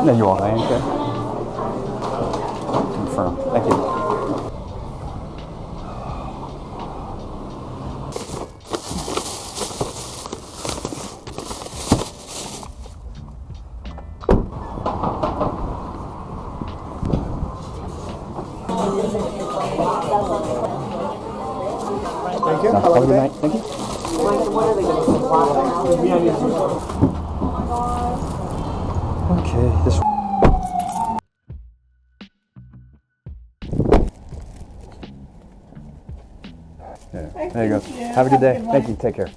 No, you are. Okay. Confirm. Thank you. Thank you. Have a good night. Thank you. Okay. This. Yeah. There you go. Have a good day. Thank you. Take care.